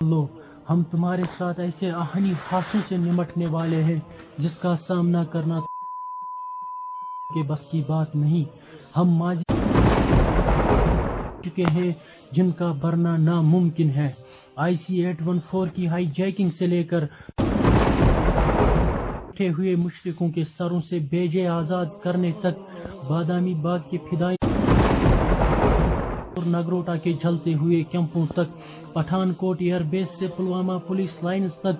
लो, हम तुम्हारे साथ ऐसे आहनी हाथों से निमटने वाले हैं जिसका सामना करना के बस की बात नहीं। हम माजी चुके हैं जिनका बरना नामुमकिन है। IC-814 की हाईजैकिंग से लेकर उठे हुए मुशरिकों के सरों से बेजे आजाद करने तक, बादामी बाग के फिदाई और नगरोटा के जलते हुए कैंपों तक, पठानकोट एयरबेस से पुलवामा पुलिस लाइन्स तक,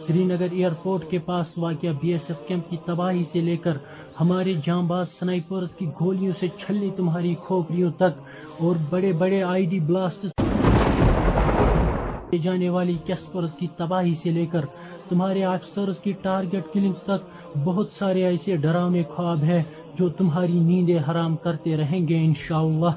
श्रीनगर एयरपोर्ट के पास वाक़या BSF कैंप की तबाही से लेकर हमारे जांबाज स्नाइपर्स की गोलियों से छलनी तुम्हारी खोपड़ियों तक, और बड़े बड़े ID ब्लास्ट जाने वाली कैस्पर्स की तबाही से लेकर तुम्हारे ऑफिसर्स की टारगेट किलिंग तक, बहुत सारे ऐसे डरावने ख्वाब हैं जो तुम्हारी नींदें हराम करते रहेंगे इंशाअल्लाह।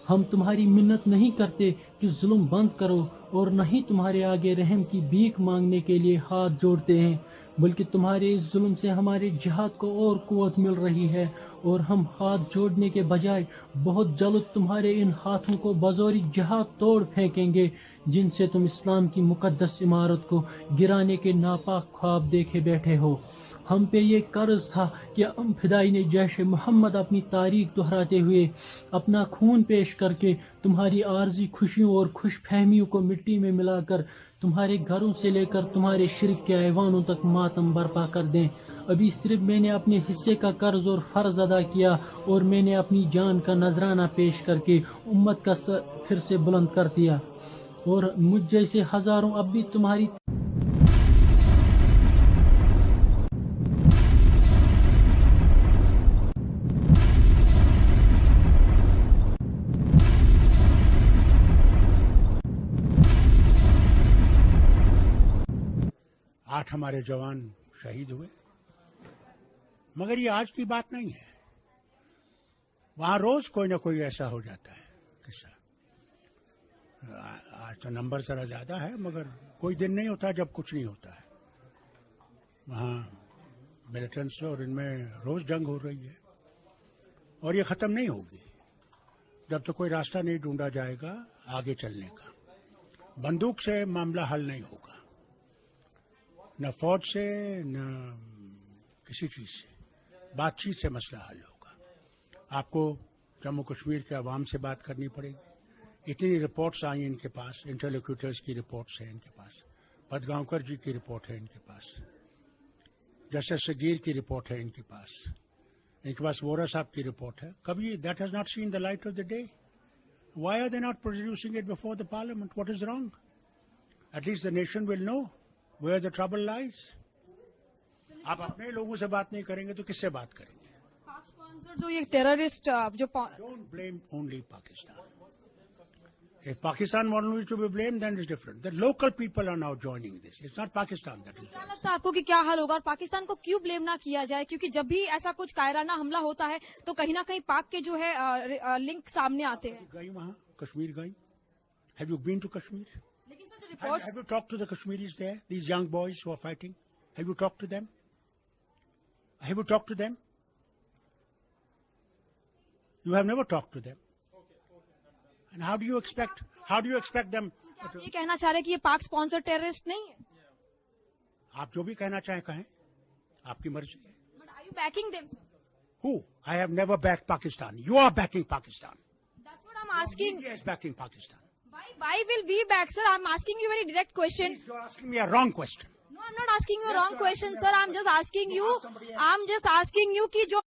हम तुम्हारी मिन्नत नहीं करते कि जुल्म बंद करो, और न ही तुम्हारे आगे रहम की भीख मांगने के लिए हाथ जोड़ते हैं, बल्कि तुम्हारे इस जुल्म से हमारे जिहाद को और कुव्वत मिल रही है, और हम हाथ जोड़ने के बजाय बहुत जल्द तुम्हारे इन हाथों को बजौरी जिहाद तोड़ फेंकेंगे जिनसे तुम इस्लाम की मुकद्दस इमारत को गिराने के नापाक ख्वाब देखे बैठे हो। हम पे ये कर्ज था कि हम फिदाई ने जैश मोहम्मद अपनी तारीख दोहराते हुए अपना खून पेश करके तुम्हारी आर्जी खुशियों और खुश फहमियों को मिट्टी में मिलाकर तुम्हारे घरों से लेकर तुम्हारे शिरक के ऐवानों तक मातम बर्पा कर दें। अभी सिर्फ मैंने अपने हिस्से का कर्ज और फर्ज अदा किया, और मैंने अपनी जान का नजराना पेश करके उम्मत का सर फिर से बुलंद कर दिया, और मुझ जैसे हजारों अब भी तुम्हारी आठ हमारे जवान शहीद हुए, मगर ये आज की बात नहीं है। वहां रोज कोई ना कोई ऐसा हो जाता है किस्सा। आज तो नंबर जरा ज्यादा है, मगर कोई दिन नहीं होता जब कुछ नहीं होता है। वहां मिलिटेंट्स और इनमें रोज जंग हो रही है, और ये खत्म नहीं होगी जब तक कोई रास्ता नहीं ढूंढा जाएगा आगे चलने का। बंदूक से मामला हल नहीं होगा, न फौज से न किसी चीज से, बातचीत से मसला हल होगा। आपको जम्मू कश्मीर के अवाम से बात करनी पड़ेगी। इतनी रिपोर्ट्स आई इनके पास, इंटरलोक्यूटर्स की रिपोर्ट्स हैं इनके पास, पदगांवकर जी की रिपोर्ट है इनके पास, जस्टिस सगीर की रिपोर्ट है इनके पास वोरा साहब की रिपोर्ट है। कभी that has not seen the light of the day. Why are they not producing it before the parliament? What is wrong? At least the nation will know where the trouble lies. आप अपने लोगों से बात नहीं करेंगे तो किससे बात करेंगे? पाक स्पॉन्सर जो ये टेररिस्ट जो Don't blame only Pakistan. If Pakistan wants to be blamed, then it's different. The local people are now joining this. It's not Pakistan that is. क्या लगता है आपको कि क्या हल होगा, और पाकिस्तान को क्यों ब्लेम ना किया जाए? क्योंकि जब भी ऐसा कुछ कायराना हमला होता है तो कहीं ना कहीं पाक के जो है लिंक सामने आते हैं। गई वहां, कश्मीर गई? Have you been to Kashmir? लेकिन सर जो reports Have you talked to the Kashmiris there? These young boys who are fighting? Have you talked to them? Have you talked to them? You have never talked to them. And how do you expect them? आप ये कहना चाह रहे हैं कि ये पाक sponsor terrorist नहीं है? आप जो भी कहना चाहें कहें, आपकी मर्जी है। But are you backing them? Who? I have never backed Pakistan. You are backing Pakistan. That's what I'm asking. India is backing Pakistan. Why will we back, sir? I'm asking you a very direct question. Please, you're asking me a wrong question. No, I'm not asking you a wrong question, sir. I'm just asking you. I'm just asking you कि जो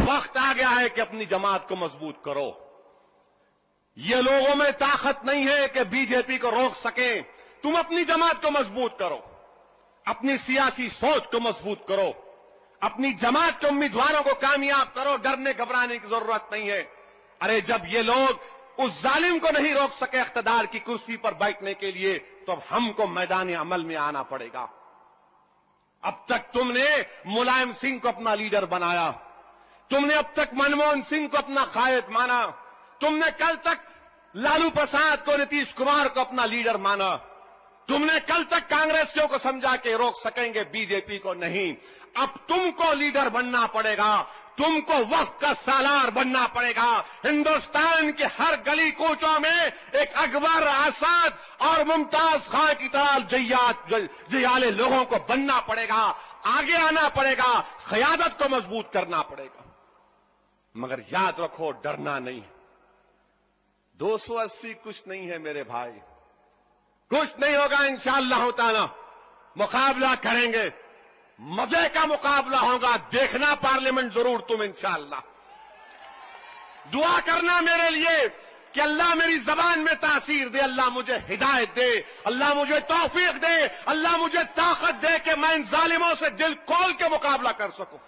वक्त आ गया है कि अपनी जमात को मजबूत करो। ये लोगों में ताकत नहीं है कि बीजेपी को रोक सकें। तुम अपनी जमात को मजबूत करो, अपनी सियासी सोच को मजबूत करो, अपनी जमात के उम्मीदवारों को कामयाब करो। डरने घबराने की जरूरत नहीं है। अरे जब ये लोग उस जालिम को नहीं रोक सके इख्तिदार की कुर्सी पर बैठने के लिए, तो अब हमको मैदान अमल में आना पड़ेगा। अब तक तुमने मुलायम सिंह को अपना लीडर बनाया, तुमने अब तक मनमोहन सिंह को अपना कायद माना, तुमने कल तक लालू प्रसाद को, नीतीश कुमार को अपना लीडर माना। تم نے کل تک کانگریسیوں کو سمجھا کہ روک سکیں گے بی جے پی کو، نہیں، اب تم کو لیڈر بننا پڑے گا، تم کو وقت کا سالار بننا پڑے گا۔ ہندوستان کے ہر گلی کوچوں میں ایک اکبر، اسد اور ممتاز خان کی طرح جیالے لوگوں کو بننا پڑے گا، آگے آنا پڑے گا، قیادت کو مضبوط کرنا پڑے گا۔ مگر یاد رکھو، ڈرنا نہیں۔ 280 کچھ نہیں ہے میرے بھائی، کچھ نہیں ہوگا انشاءاللہ تعالی، مقابلہ کریں گے، مزے کا مقابلہ ہوگا، دیکھنا پارلیمنٹ ضرور تم انشاءاللہ۔ دعا کرنا میرے لیے کہ اللہ میری زبان میں تاثیر دے، اللہ مجھے ہدایت دے، اللہ مجھے توفیق دے، اللہ مجھے طاقت دے کہ میں ان ظالموں سے دل کھول کے مقابلہ کر سکوں۔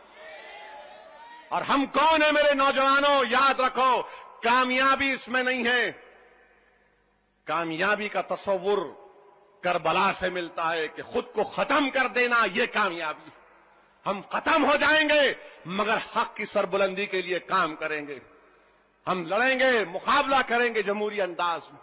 اور ہم کون ہیں میرے نوجوانوں؟ یاد رکھو، کامیابی اس میں نہیں ہے، کامیابی کا تصور کربلا سے ملتا ہے کہ خود کو ختم کر دینا، یہ کامیابی۔ ہم ختم ہو جائیں گے مگر حق کی سربلندی کے لیے کام کریں گے، ہم لڑیں گے، مقابلہ کریں گے جمہوری انداز میں۔